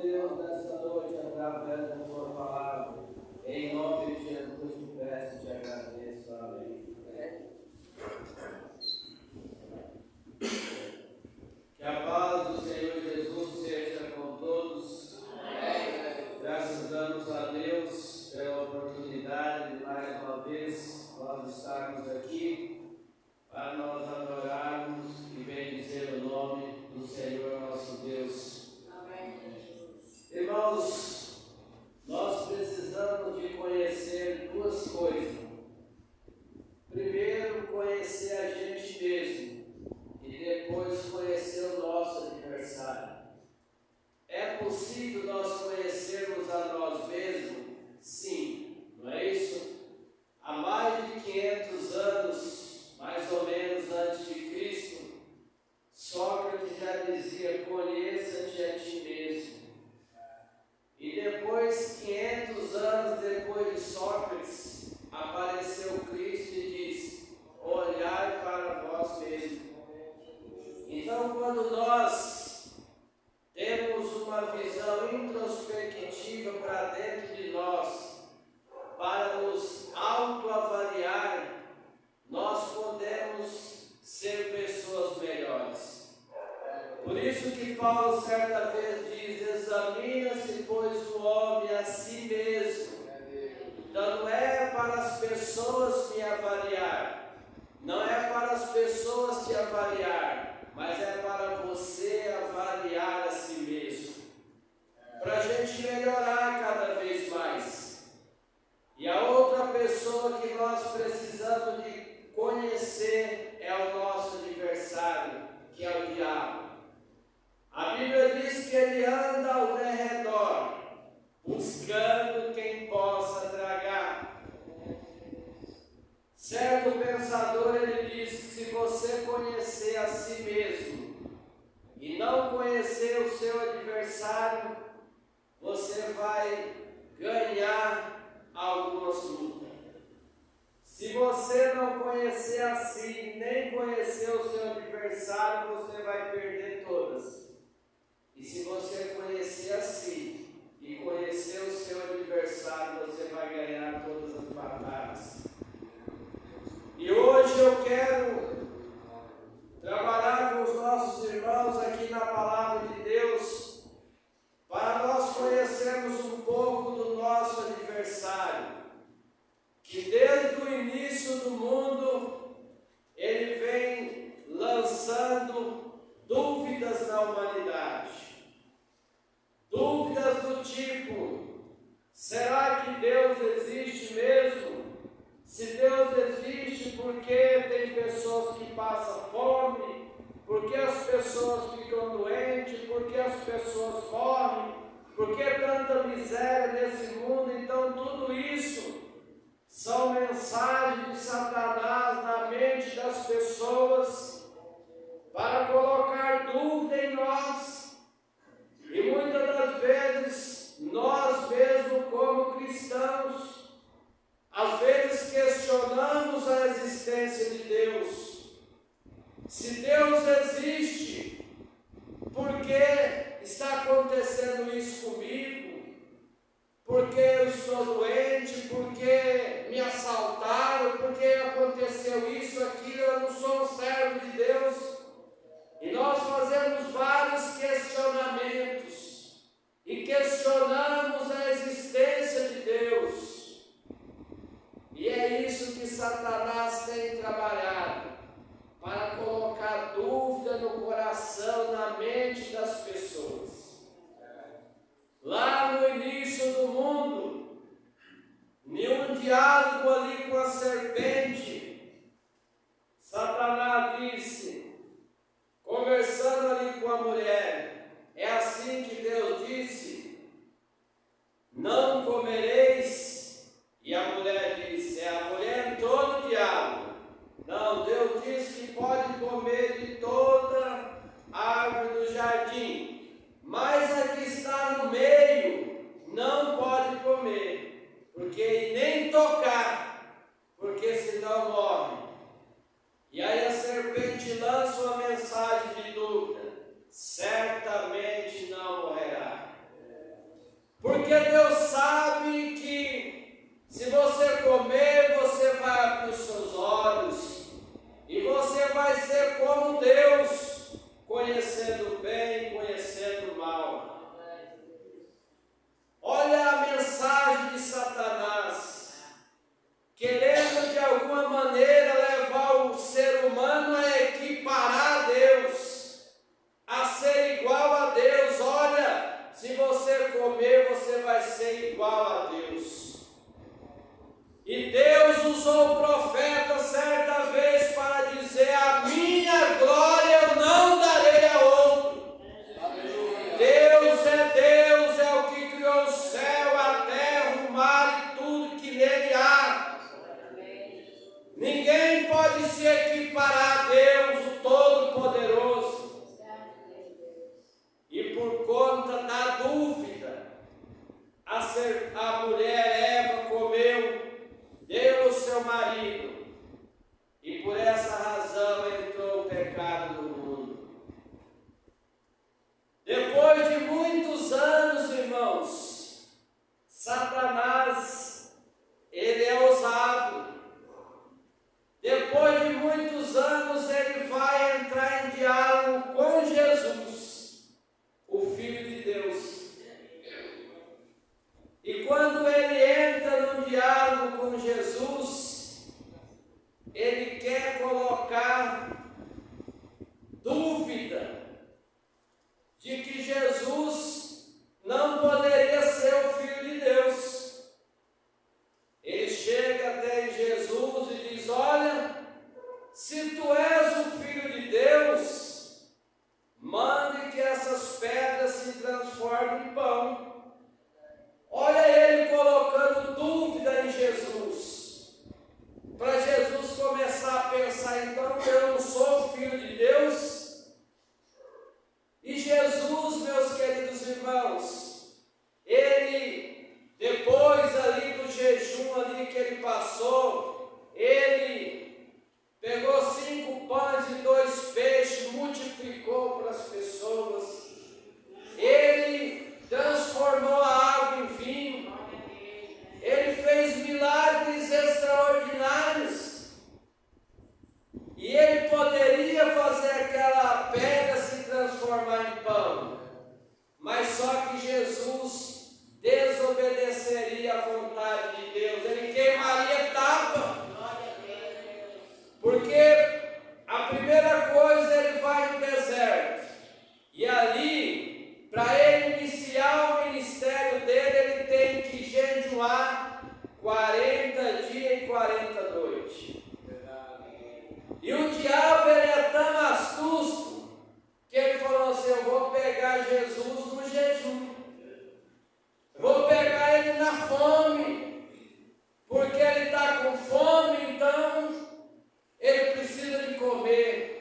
Deus, nessa noite, através da tua palavra. Em nome de Jesus, te peço e te agradeço. Amém. Que a paz do Senhor Jesus seja com todos. Amém. Graças damos a Deus pela oportunidade de mais uma vez nós estarmos aqui para nós adorarmos e bendizer o nome do Senhor nosso Deus. Amém. Irmãos, nós precisamos de conhecer duas coisas. Primeiro, conhecer a gente mesmo e depois conhecer o nosso adversário. É possível nós conhecermos a nós mesmos? Sim, não é isso? Há mais de 500 anos, mais ou menos antes de Cristo, Sócrates já dizia: conheça-te a ti mesmo. E depois, 500 anos depois de Sócrates, apareceu Cristo e diz: olhai para vós mesmos. Então, quando nós temos uma visão introspectiva para dentro de nós, para nos autoavaliar, nós podemos ser pessoas melhores. Por isso que Paulo certa vez diz: examina-se, pois, o homem a si mesmo. Então não é para as pessoas me avaliar, não é para as pessoas te avaliar, mas é para você avaliar a si mesmo, para a gente melhorar cada vez mais. E a outra pessoa que nós precisamos de conhecer é o nosso adversário, que é o diabo. A Bíblia diz que ele anda ao redor, buscando quem possa tragar. Certo pensador, ele diz que se você conhecer a si mesmo e não conhecer o seu adversário, você vai ganhar algumas lutas. Se você não conhecer a si, nem conhecer o seu adversário, você vai perder todas. E se você conhecer a si e conhecer o seu adversário, você vai ganhar todas as batalhas. E hoje eu quero trabalhar com os nossos irmãos aqui na Palavra de Deus, para nós conhecermos um pouco do nosso adversário, que desde o início do mundo, ele vem lançando dúvidas na humanidade. Dúvidas do tipo: será que Deus existe mesmo? Se Deus existe, por que tem pessoas que passam fome? Por que as pessoas ficam doentes? Por que as pessoas morrem? Por que tanta miséria nesse mundo? Então tudo isso são mensagens de Satanás na mente das pessoas para colocar dúvida em nós. E muitas das vezes, nós mesmos como cristãos, às vezes questionamos a existência de Deus. Se Deus existe, por que está acontecendo isso comigo? Por que eu estou doente? Por que me assaltaram? Por que aconteceu isso, aquilo? Eu não sou um servo de Deus. E nós fazemos vários questionamentos e questionamos a existência de Deus. E é isso que Satanás tem trabalhado, para colocar dúvida no coração, na mente das pessoas. Lá no início do mundo, em um diálogo ali com a serpente, Satanás disse, conversando ali com a mulher: é assim usou o profeta certa vez para dizer: a minha glória eu não darei a outro. Deus, é o que criou o céu, a terra, o mar e tudo que nele há. Ninguém pode se equiparar a Deus, o Todo-Poderoso. E por conta da dúvida, a mulher Eva comeu, deu ao seu marido, e por essa razão entrou o pecado no mundo. Depois de muitos anos, irmãos, Satanás, ele é ousado. Depois de muitos anos, ele vai entrar em diálogo com Jesus, o Filho de Deus. E quando ele entra no diálogo com Jesus, ele quer colocar dúvida de que Jesus não poderia ser o Filho de Deus. Ele chega até Jesus e diz: olha, se tu és o Filho de Deus, mande que essas pedras se transformem em pão. Olha ele colocando dúvida em Jesus, para Jesus começar a pensar: então eu não sou o Filho de Deus? E Jesus, meus queridos irmãos, ele, depois ali do jejum ali que ele passou, ele pegou 5 pães e 2 peixes, multiplicou para as pessoas, ele transformou a água em vinho, ele fez milagres extraordinários, e ele poderia fazer aquela pedra se transformar em pão, mas só que Jesus desobedeceria à vontade de Deus, ele queimaria etapa, porque a primeira coisa, ele vai no deserto, e ali, para ele iniciar o ministério dele, ele tem que jejuar 40 dias e 40 noites. E o diabo, ele é tão astuto, que ele falou assim: eu vou pegar Jesus no jejum, vou pegar ele na fome, porque ele está com fome, então ele precisa de comer.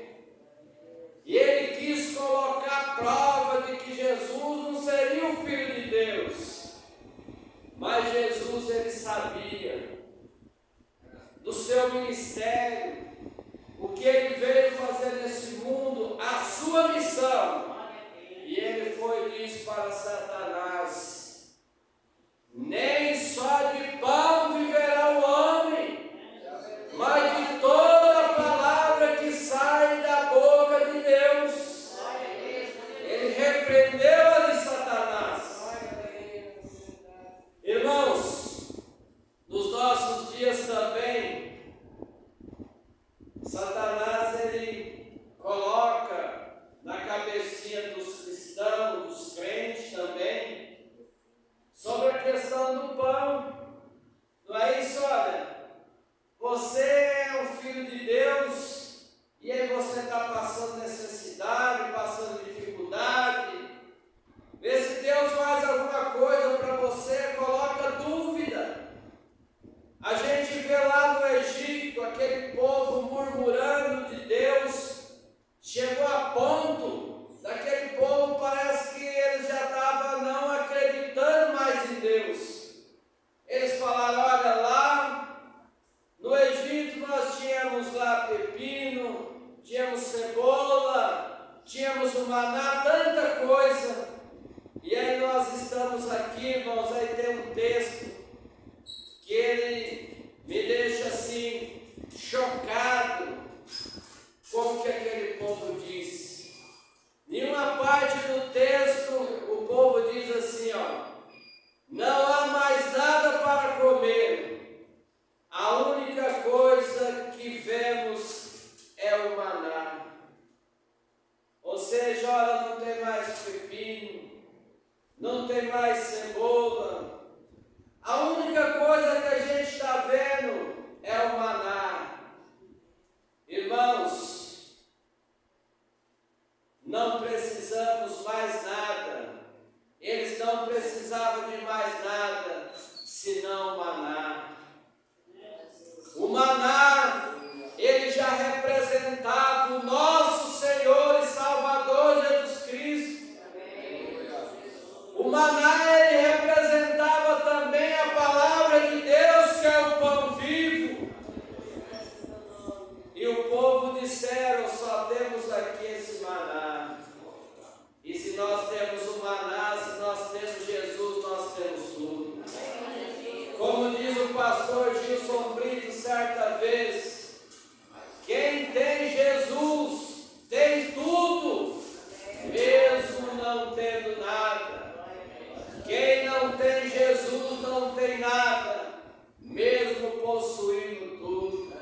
E ele quis colocar a prova de que Jesus não seria o Filho de Deus. Mas Jesus, ele sabia do seu ministério, o que ele veio fazer nesse mundo, a sua missão. E ele foi e disse para Satanás: nem só de pão viverá o homem, mas de toda a palavra que sai da boca de Deus. Ele repreendeu ali Satanás. Irmãos, nos nossos dias também, Satanás, ele coloca na cabecinha dos cristãos, dos crentes também, sobre a questão do pão. Não é isso? Olha, você é um filho de Deus, e aí você está passando necessidade, passando dificuldade. Vê se Deus faz alguma coisa para você, coloca dúvida. A gente vê lá no Egito, aquele povo murmurando de Deus, chegou a ponto daquele povo, parece que eles já estavam não acreditando mais em Deus. Eles falaram: olha, lá no Egito nós tínhamos lá pepino, tínhamos cebola, tínhamos o maná, tanta coisa. E aí nós estamos aqui, irmãos, aí tem um texto que ele me deixa assim, chocado com o que aquele povo disse. Em uma parte do texto, o povo diz assim, ó: não há mais nada para comer, a única coisa que vemos é o maná. Ou seja, olha, não tem mais pepino, não tem mais cebola, a única coisa que a gente está vendo é é o maná. Irmãos, não precisamos mais nada. Eles não precisavam de mais nada, senão o maná. O maná, ele já representava o nosso Senhor e Salvador Jesus Cristo. O maná, ele representava também a palavra de Deus, que é o pão vivo. E o povo disseram: só temos aqui esse maná. E se nós temos o maná, se nós temos Jesus, nós temos tudo. Como diz o pastor Gilson Brito certa vez, quem tem Jesus tem tudo, mesmo não tendo nada. Quem não tem Jesus não tem nada, mesmo possuindo tudo.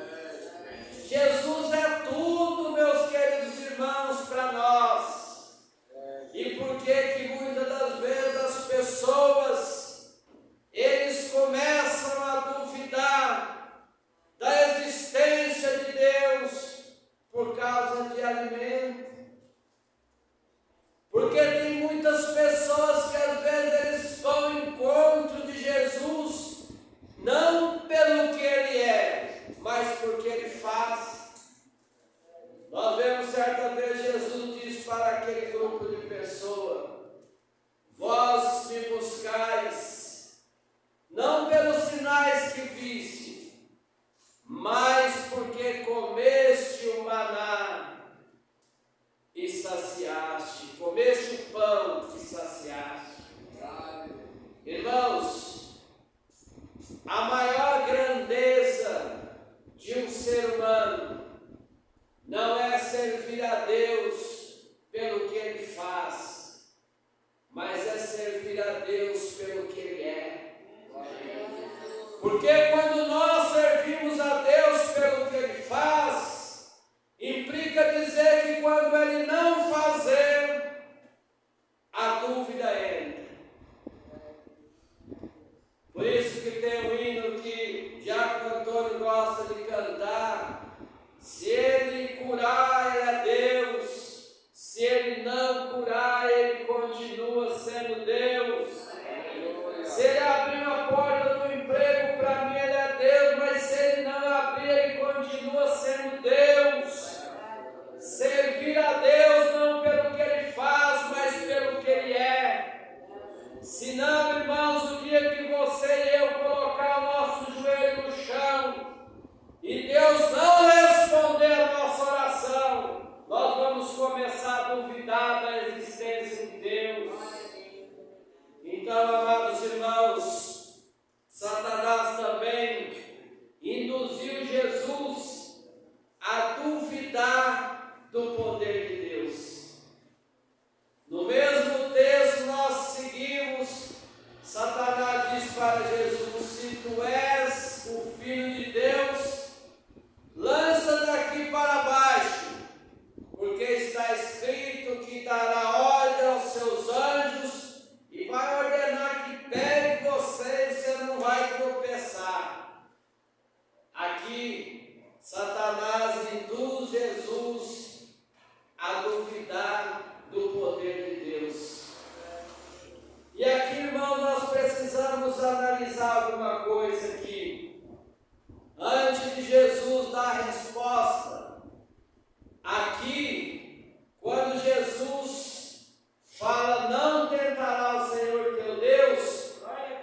Jesus é tudo, meus queridos irmãos, para nós. E por que muitas das vezes as pessoas, eles começam a duvidar da existência de Deus por causa de alimento? Porque tem muitas pessoas que às vezes eles vão ao encontro de Jesus, não pelo que Ele é, mas porque Ele faz. Nós vemos certa vez Jesus diz para aquele grupo de pessoas: vós me buscais, não pelos sinais que viste, mas porque comeste o maná e saciaste, comeste o pão e saciaste. Irmãos, a maior grandeza de um ser humano não é servir a Deus pelo que Ele faz, mas é servir a Deus pelo que Ele é. Porque quando nós servimos a Deus pelo que Ele faz, implica dizer que quando Ele não fazer, a dúvida entra. Por isso que tem um hino que Diácono Antônio gosta de cantar: se Ele curar, Ele é Deus. Se Ele não curar, Ele continua sendo Deus. Se Ele abrir uma porta do emprego para mim, Ele é Deus. Mas se Ele não abrir, Ele continua sendo Deus. Servir a Deus não pelo que Ele faz, mas pelo que Ele é. Senão, irmãos, o dia que você e eu colocar o nosso joelho no chão e Deus não responder a nossa oração, nós vamos começar a duvidar da existência de Deus. Então, amados irmãos, Satanás também induziu Jesus a duvidar do poder de Deus. No mesmo texto nós seguimos, Satanás diz para Jesus: se tu és o Filho de Deus, lança daqui para baixo, porque está escrito que dará ordem aos seus anjos e vai ordenar que pegue você e você não vai tropeçar. Aqui, Satanás induz Jesus a duvidar do poder de Deus. E aqui, irmão, nós precisamos analisar alguma coisa aqui. Antes de Jesus dar a resposta, aqui, quando Jesus fala: não tentará o Senhor teu Deus,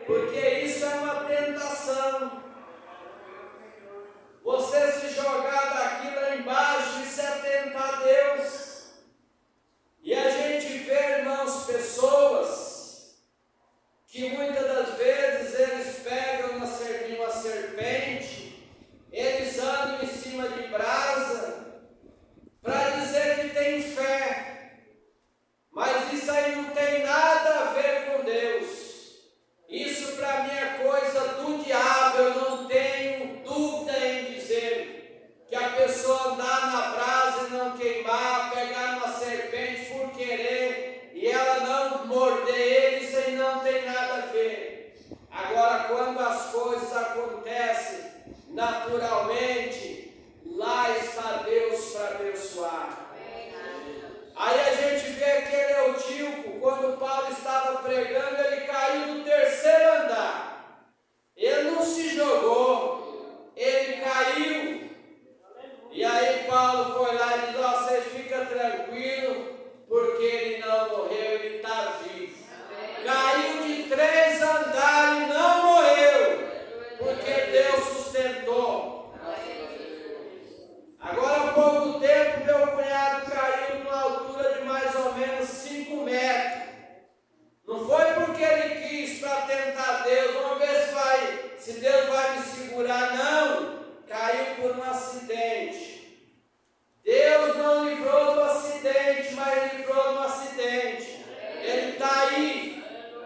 porque isso é uma tentação. Você se jogar daqui lá embaixo, isso é tentar Deus. E a gente vê, irmãos, pessoas que muitas das vezes eles pegam uma serpente, eles andam em cima de brasa para dizer que tem fé, mas isso aí não tem nada a ver com Deus. Isso para mim é coisa do diabo. Eu não tenho dúvida em dizer que a pessoa andar na brasa e não queimar, pegar uma serpente por querer e ela não morder ele, isso aí não tem nada a ver. Agora, quando as coisas acontecem naturalmente,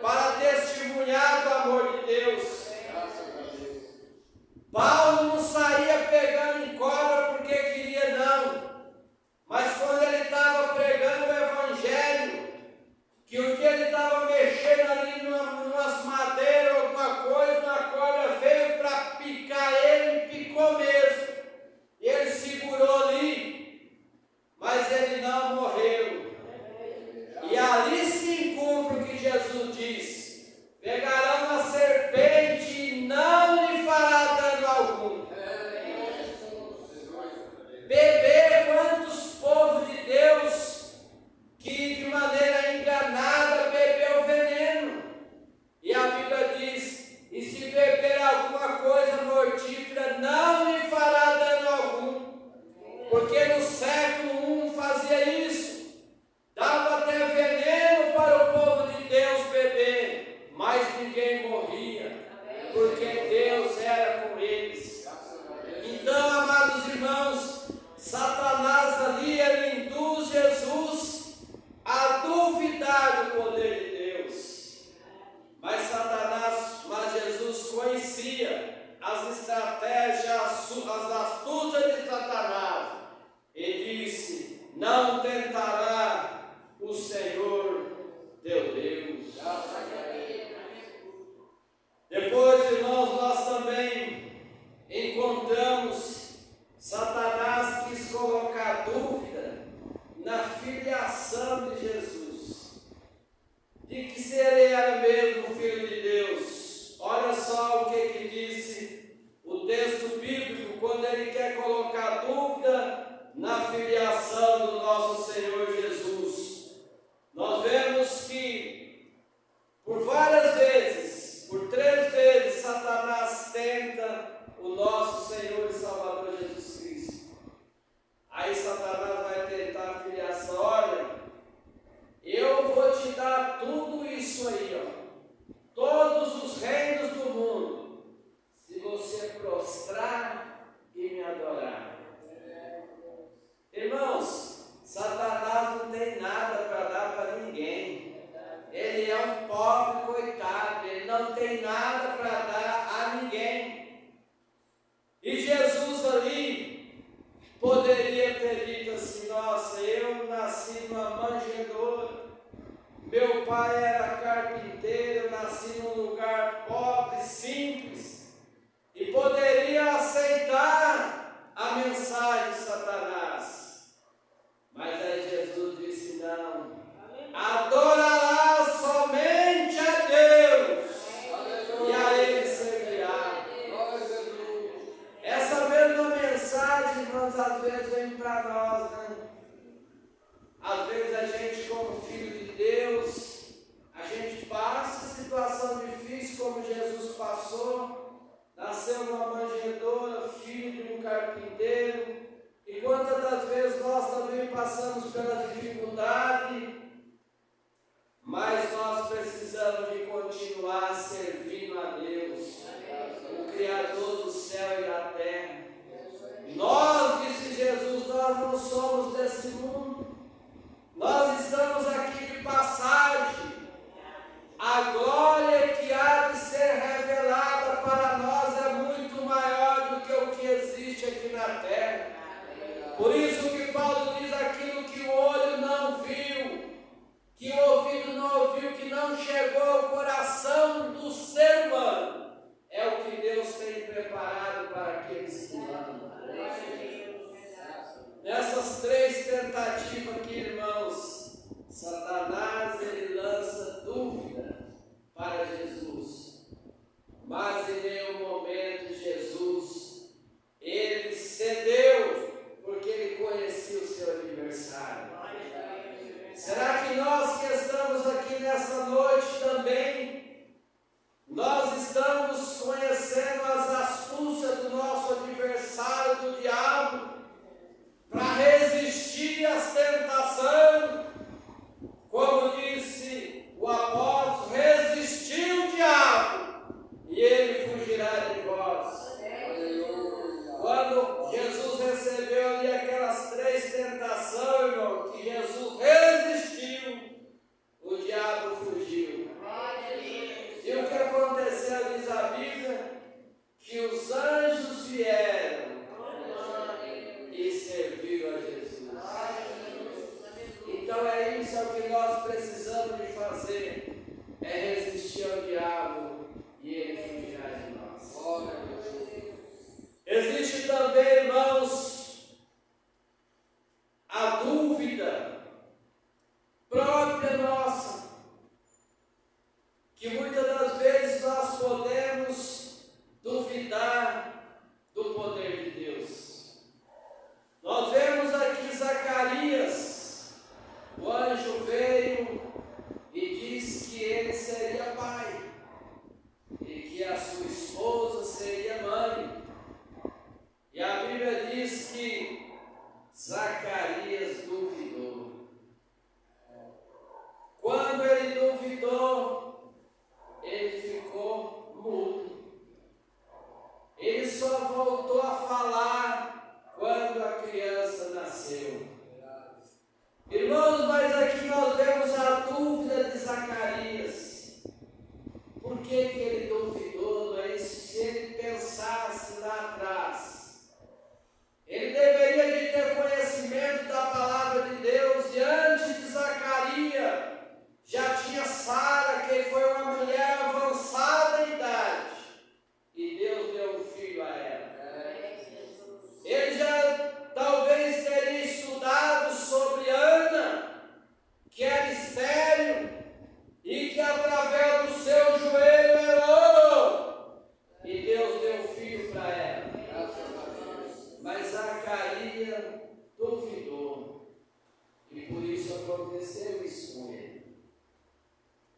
para testemunhar do amor de Deus. Paulo não saía pegando em cobra porque queria, não. Mas quando ele estava pregando o Evangelho, que um dia ele estava mexendo ali numas madeiras, alguma coisa, uma cobra veio para picar ele e picou mesmo. E ele segurou ali, mas ele não morreu. E ali se encumpre o que Jesus diz: pegarão a serpente e não lhe fará dano algum. Beber, quantos povos de Deus que de maneira enganada bebeu veneno. E a Bíblia diz: e se beber alguma coisa mortífera, não lhe fará dano algum. Porque no século I fazia isso. Dava até veneno para o povo de Deus beber, mas ninguém morria, porque Deus era com eles. Então, amados irmãos, Satanás ali, ele induz Jesus a duvidar do poder de Deus. Mas Jesus conhecia as estratégias, as astúcias de Satanás, e disse: não tentará o Senhor teu Deus. Depois, irmãos, nós também encontramos Satanás quis colocar dúvida na filiação de Jesus, de que se ele era mesmo filho de Deus. Olha só o que disse o texto bíblico quando ele quer colocar dúvida na filiação do nosso Senhor Jesus. Nós vemos que por várias vezes, por 3 vezes, Satanás tenta o nosso Senhor e Salvador Jesus Cristo. Aí Satanás vai tentar a filiação: olha, eu vou te dar tudo isso aí, ó, todos os reinos do mundo, se você prostrar e me adorar. Irmãos, Satanás não tem nada para dar para ninguém. Ele é um pobre coitado, ele não tem nada para dar a ninguém. E Jesus ali poderia ter dito assim: nossa, eu nasci numa manjedoura, meu pai era carpinteiro, eu nasci num lugar pobre, simples, e poderia aceitar a mensagem de Satanás. Mas aí Jesus disse: não, adorará somente a Deus e a Ele servirá. Essa mesma mensagem, irmãos, às vezes vem para nós, né? Às vezes a gente, como filho de Deus, a gente passa situação difícil como Jesus passou, nasceu numa manjedoura, filho de um carpinteiro. E quantas das vezes nós também passamos pela dificuldade, mas nós precisamos de continuar servindo a Deus, o Criador do céu e da terra. Nós, disse Jesus, nós não somos desse mundo, nós estamos aqui de passagem. A glória que há de ser revelada para nós é muito maior do que o que existe aqui na terra. Por isso que Paulo diz: aquilo que o olho não viu, que o ouvido não ouviu, que não chegou ao coração do ser humano, é o que Deus tem preparado para aqueles que amam. Nessas 3 tentativas aqui, irmãos, Satanás ele lança dúvida para Jesus, mas em nenhum momento Jesus ele cedeu, porque ele conhecia o seu adversário. Será que nós que estamos aqui nessa noite também, nós estamos conhecendo as astúcias do nosso adversário, do diabo, para resistir às tentações? que muitas das vezes nós podemos duvidar do poder de Deus. Nós vemos aqui Zacarias, o anjo veio e disse que ele seria pai e que a sua esposa seria mãe. E a Bíblia diz que Zacarias duvidou. Quando ele duvidou, ele ficou mudo. Ele só voltou a falar quando a criança nasceu. Irmãos, mas aqui nós vemos a dúvida de Zacarias. Por que ele duvidou? Não é isso? Se ele pensasse lá atrás, ele deveria de ter conhecimento da palavra de Deus. E antes de Zacarias, já tinha Sara, que foi uma mulher avançada em idade. E Deus deu um filho a ela. Ele já talvez teria estudado sobre Ana, que era estéril e que através do seu joelho orou. E Deus deu um filho para ela. Mas Zacarias duvidou. E por isso aconteceu isso com ele.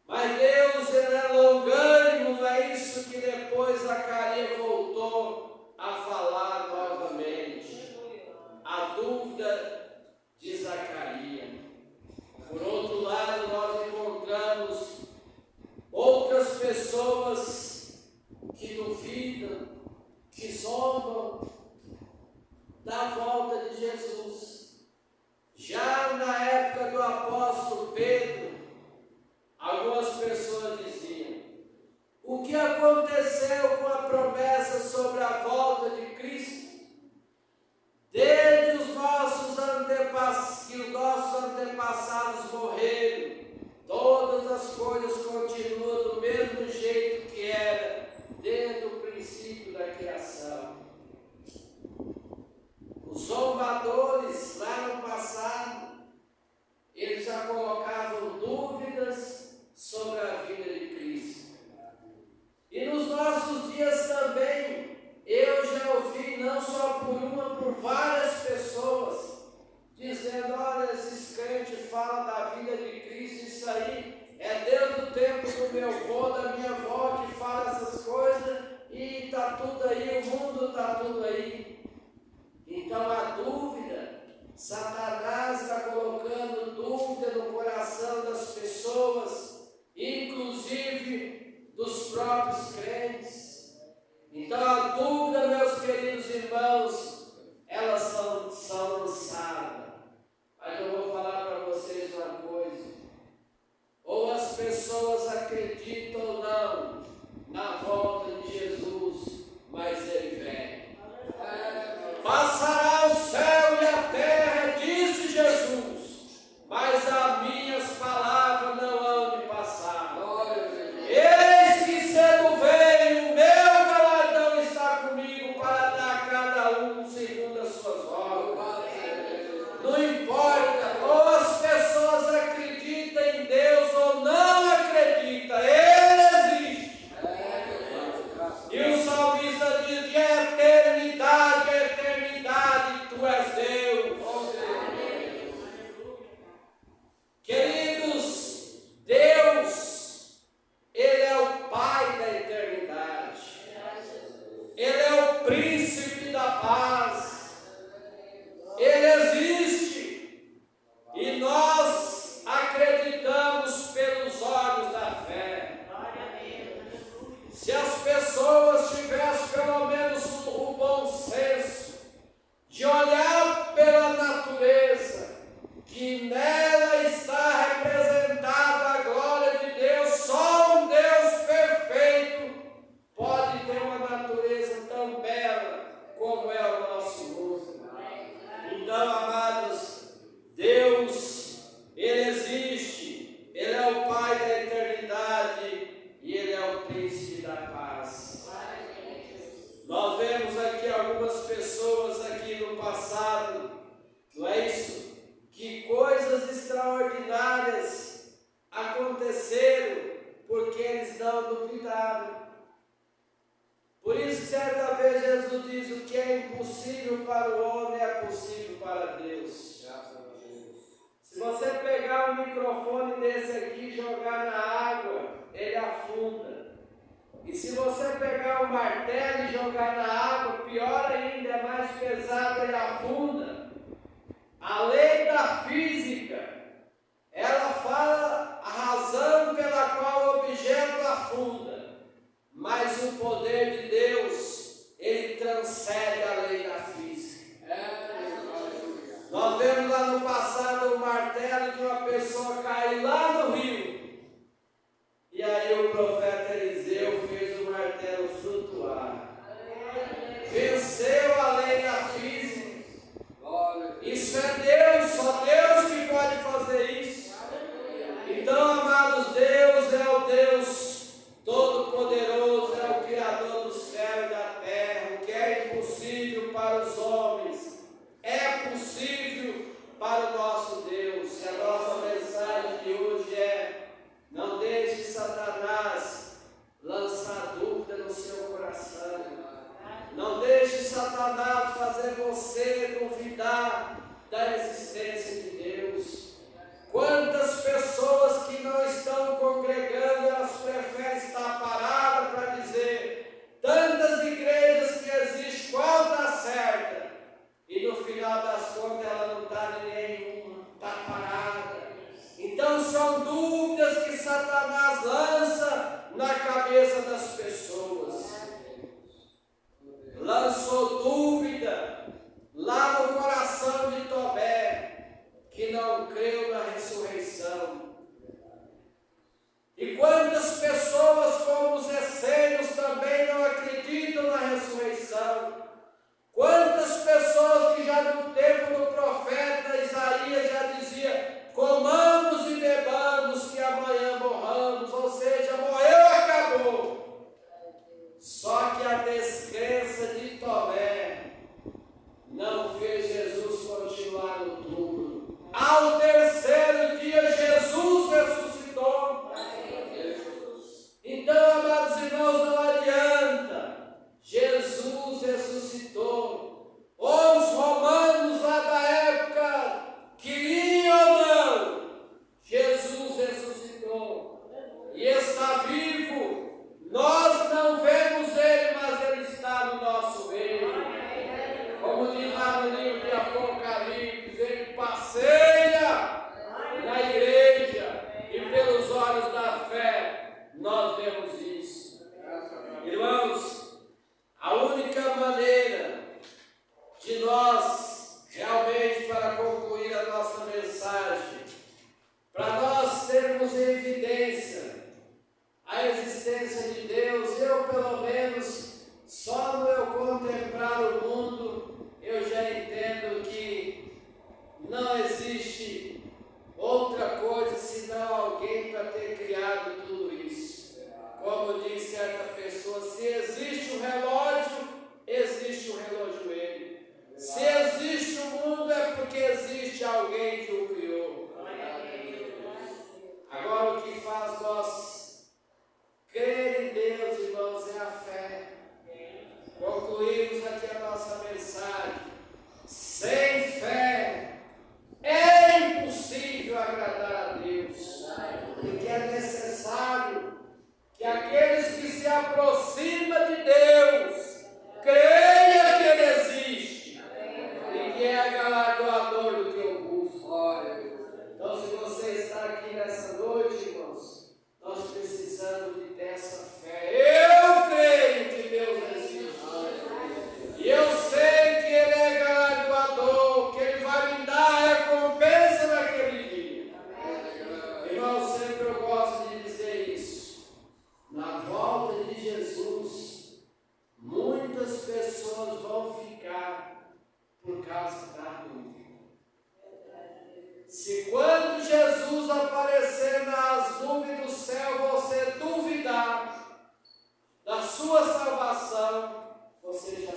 Mas Deus, ele é longânimo, não é isso que depois Zacarias voltou a falar novamente. A dúvida de Zacarias. Por outro lado, nós encontramos outras pessoas que duvidam, que zombam da volta de Jesus. Já na época do apóstolo Pedro, algumas pessoas diziam: o que aconteceu com a promessa sobre a volta de Cristo? Desde os nossos antepassados morreram, todas as coisas continuam do mesmo jeito que era desde o princípio da criação. Os zombadores lá no passado, eles já colocavam dúvidas sobre a vida de Cristo. E nos nossos dias também, eu já ouvi, não só por uma, por várias pessoas, dizendo: olha, esses crentes falam da vida de Cristo, isso aí é desde o tempo do meu avô, da minha avó, que fala essas coisas, e está tudo aí, o mundo está tudo aí. Então a dúvida, Satanás está colocando dúvida no coração das pessoas, inclusive dos próprios crentes. Então a dúvida, meus queridos irmãos, elas são lançadas. Mas eu vou falar para vocês uma coisa: ou as pessoas acreditam ou não na volta de Jesus, mas ele vem. Passará o céu e a terra, disse Jesus, mas as minhas palavras não hão de passar. Eis que cedo veio, o meu galardão está comigo para dar a cada um não duvidaram. Por isso, certa vez, Jesus diz: o que é impossível para o homem é possível para Deus. Se você pegar um microfone desse aqui e jogar na água, ele afunda. E se você pegar um martelo e jogar na água, pior ainda, é mais pesado, ele afunda. A lei da física, ela fala a razão pela qual o objeto afunda. Mas o poder de Deus, ele transcende a lei da física. Nós vemos lá no passado o martelo de uma pessoa cair lá no rio. E aí o profeta Eliseu fez o martelo flutuar. Venceu a lei da física. Isso é Deus, só Deus que pode fazer isso. Então, amados, Deus é o Deus Todo-Poderoso, é o Criador do céu e da terra. O que é impossível para os homens é possível para o nosso Deus. E a nossa mensagem de hoje é: não deixe Satanás lançar dúvida no seu coração. Não deixe Satanás fazer você duvidar da existência de Deus. Quantas pessoas que não estão congregando, elas preferem estar paradas para dizer: tantas igrejas que existem, qual está certa? E no final das contas ela não está em nenhuma, está parada. Então são dúvidas que Satanás lança na cabeça das pessoas. Lançou dúvida lá no coração de Tomé, que não creu na ressurreição. E quantas pessoas, como os essênios, também não acreditam na ressurreição. Quantas pessoas que já no tempo do profeta Isaías já dizia: comamos e bebamos que amanhã morramos, ou seja, morreu, acabou. Só que a descrença de Tomé não fez Jesus continuar no túmulo. Ao terceiro dia, Jesus ressuscitou. Então, amados irmãos, não adianta. Jesus ressuscitou. Ou os romanos lá da época queriam ou não, Jesus ressuscitou e está vivo. Nós não vemos ele, mas ele está no nosso meio. Como diz lá no livro de Apocalipse, ele passeia na igreja e pelos olhos da fé nós vemos isso. Irmãos, a única maneira de nós realmente, para concluir a nossa mensagem, para nós termos evidência a existência de Deus, eu pelo menos, só no eu contemplar o mundo, eu já entendo que não existe outra coisa senão alguém para ter criado tudo isso. Como diz certa pessoa, se existe um relógio, existe um relojoeiro. Se existe o mundo, é porque existe alguém que o criou. Agora, o que faz nós crer em Deus, irmãos, é a fé. Concluímos aqui a nossa mensagem. Sem fé é impossível agradar a Deus. Porque é necessário que aqueles que se aproximam de Deus creiam que Ele existe e que é galardoador do que eu busco. Então, se você está aqui nessa noite, irmãos, nós precisamos de ter essa fé. Eu creio que Deus existe. E eu sei que Ele é galardoador, que Ele vai me dar a recompensa naquele dia. Irmão, sempre eu gosto de dizer isso. Na volta de Jesus, muitas pessoas vão ficar por causa da dúvida. Se quando Jesus aparecer nas nuvens do céu, você duvidar da sua salvação, você já